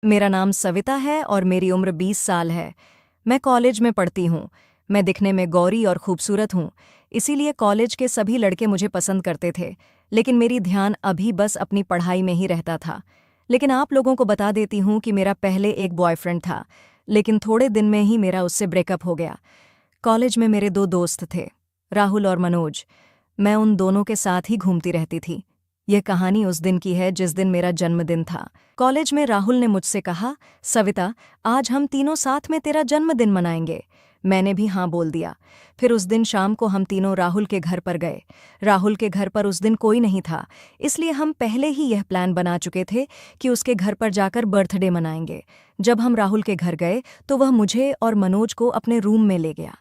मेरा नाम सविता है और मेरी उम्र 20 साल है। मैं कॉलेज में पढ़ती हूँ। मैं दिखने में गौरी और खूबसूरत हूँ, इसीलिए कॉलेज के सभी लड़के मुझे पसंद करते थे। लेकिन मेरी ध्यान अभी बस अपनी पढ़ाई में ही रहता था। लेकिन आप लोगों को बता देती हूँ कि मेरा पहले एक बॉयफ्रेंड था, लेकिन थोड़े दिन में ही मेरा उससे ब्रेकअप हो गया। कॉलेज में मेरे 2 दोस्त थे, राहुल और मनोज। मैं उन दोनों के साथ ही घूमती रहती थी। यह कहानी उस दिन की है जिस दिन मेरा जन्मदिन था। कॉलेज में राहुल ने मुझसे कहा, सविता, आज हम तीनों साथ में तेरा जन्मदिन मनाएंगे। मैंने भी हाँ बोल दिया। फिर उस दिन शाम को हम तीनों राहुल के घर पर गए। राहुल के घर पर उस दिन कोई नहीं था, इसलिए हम पहले ही यह प्लान बना चुके थे कि उसके घर पर जाकर बर्थडे मनाएंगे। जब हम राहुल के घर गए तो वह मुझे और मनोज को अपने रूम में ले गया।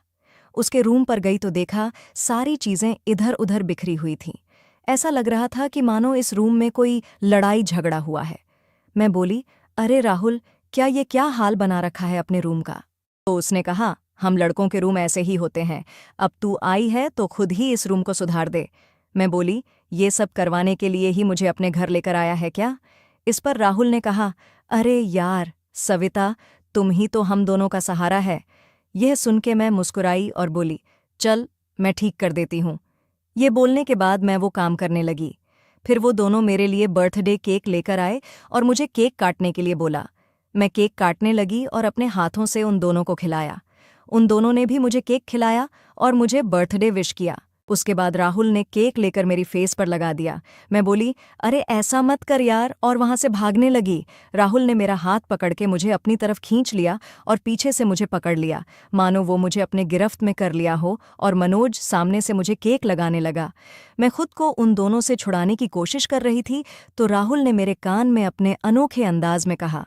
उसके रूम पर गई तो देखा सारी चीजें इधर उधर बिखरी हुई थीं। ऐसा लग रहा था कि मानो इस रूम में कोई लड़ाई झगड़ा हुआ है। मैं बोली, अरे राहुल, क्या हाल बना रखा है अपने रूम का? तो उसने कहा, हम लड़कों के रूम ऐसे ही होते हैं, अब तू आई है तो खुद ही इस रूम को सुधार दे। मैं बोली, ये सब करवाने के लिए ही मुझे अपने घर लेकर आया है क्या? इस पर राहुल ने कहा, अरे यार सविता, तुम ही तो हम दोनों का सहारा है। यह सुन के मैं मुस्कुराई और बोली, चल मैं ठीक कर देती हूँ। ये बोलने के बाद मैं वो काम करने लगी। फिर वो दोनों मेरे लिए बर्थडे केक लेकर आए और मुझे केक काटने के लिए बोला। मैं केक काटने लगी और अपने हाथों से उन दोनों को खिलाया। उन दोनों ने भी मुझे केक खिलाया और मुझे बर्थडे विश किया। उसके बाद राहुल ने केक लेकर मेरी फेस पर लगा दिया। मैं बोली, अरे ऐसा मत कर यार, और वहां से भागने लगी। राहुल ने मेरा हाथ पकड़ के मुझे अपनी तरफ खींच लिया और पीछे से मुझे पकड़ लिया, मानो वो मुझे अपने गिरफ्त में कर लिया हो, और मनोज सामने से मुझे केक लगाने लगा। मैं खुद को उन दोनों से छुड़ाने की कोशिश कर रही थी तो राहुल ने मेरे कान में अपने अनोखे अंदाज में कहा,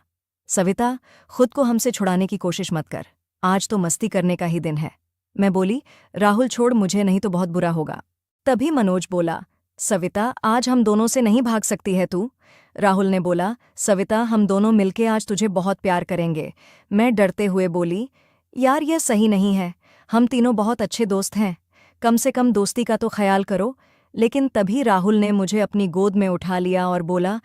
सविता, खुद को हमसे छुड़ाने की कोशिश मत कर, आज तो मस्ती करने का ही दिन है। मैं बोली, राहुल छोड़ मुझे, नहीं तो बहुत बुरा होगा। तभी मनोज बोला, सविता, आज हम दोनों से नहीं भाग सकती है तू। राहुल ने बोला, सविता, हम दोनों मिलके आज तुझे बहुत प्यार करेंगे। मैं डरते हुए बोली, यार यह सही नहीं है, हम तीनों बहुत अच्छे दोस्त हैं, कम से कम दोस्ती का तो ख्याल करो। लेकिन तभी राहुल ने मुझे अपनी गोद में उठा लिया और बोला,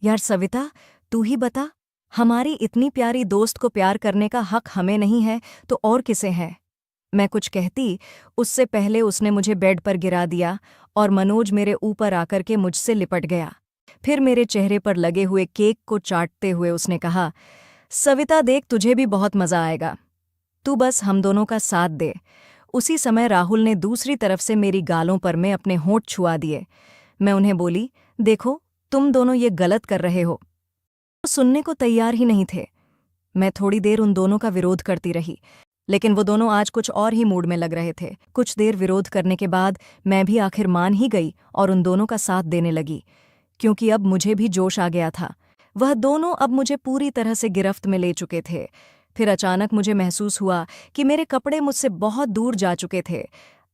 यार सविता, तू ही बता, हमारी इतनी प्यारी दोस्त को प्यार करने का हक हमें नहीं है तो और किसे है? मैं कुछ कहती उससे पहले उसने मुझे बेड पर गिरा दिया और मनोज मेरे ऊपर आकर के मुझसे लिपट गया। फिर मेरे चेहरे पर लगे हुए केक को चाटते हुए उसने कहा, सविता देख, तुझे भी बहुत मजा आएगा, तू बस हम दोनों का साथ दे। उसी समय राहुल ने दूसरी तरफ से मेरी गालों पर में अपने होंठ छुआ दिए। मैं उन्हें बोली, देखो तुम दोनों ये गलत कर रहे हो। वो सुनने को तैयार ही नहीं थे। मैं थोड़ी देर उन दोनों का विरोध करती रही, लेकिन वो दोनों आज कुछ और ही मूड में लग रहे थे। कुछ देर विरोध करने के बाद मैं भी आखिर मान ही गई और उन दोनों का साथ देने लगी, क्योंकि अब मुझे भी जोश आ गया था। वह दोनों अब मुझे पूरी तरह से गिरफ्त में ले चुके थे। फिर अचानक मुझे महसूस हुआ कि मेरे कपड़े मुझसे बहुत दूर जा चुके थे।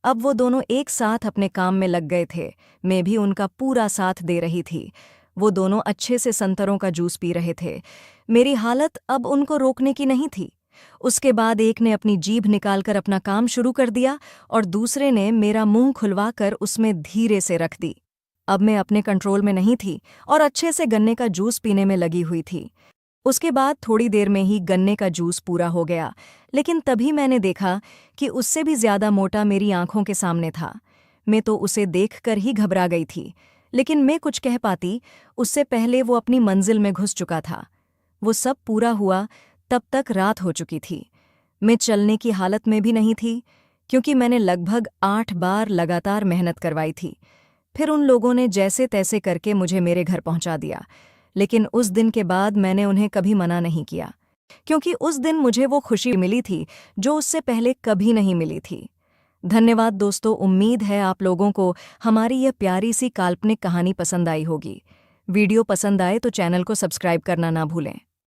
अब वो दोनों एक साथ अपने काम में लग गए थे। मैं भी उनका पूरा साथ दे रही थी। वो दोनों अच्छे से संतरों का जूस पी रहे थे। मेरी हालत अब उनको रोकने की नहीं थी। उसके बाद एक ने अपनी जीभ निकालकर अपना काम शुरू कर दिया और दूसरे ने मेरा मुंह खुलवाकर उसमें धीरे से रख दी। अब मैं अपने कंट्रोल में नहीं थी और अच्छे से गन्ने का जूस पीने में लगी हुई थी। उसके बाद थोड़ी देर में ही गन्ने का जूस पूरा हो गया, लेकिन तभी मैंने देखा कि उससे भी ज्यादा मोटा मेरी आंखों के सामने था। मैं तो उसे देखकर ही घबरा गई थी, लेकिन मैं कुछ कह पाती उससे पहले वो अपनी मंजिल में घुस चुका था। वो सब पूरा हुआ तब तक रात हो चुकी थी। मैं चलने की हालत में भी नहीं थी, क्योंकि मैंने लगभग 8 बार लगातार मेहनत करवाई थी। फिर उन लोगों ने जैसे तैसे करके मुझे मेरे घर पहुंचा दिया, लेकिन उस दिन के बाद मैंने उन्हें कभी मना नहीं किया, क्योंकि उस दिन मुझे वो खुशी मिली थी जो उससे पहले कभी नहीं मिली थी। धन्यवाद दोस्तों, उम्मीद है आप लोगों को हमारी यह प्यारी सी काल्पनिक कहानी पसंद आई होगी। वीडियो पसंद आए तो चैनल को सब्सक्राइब करना ना भूलें।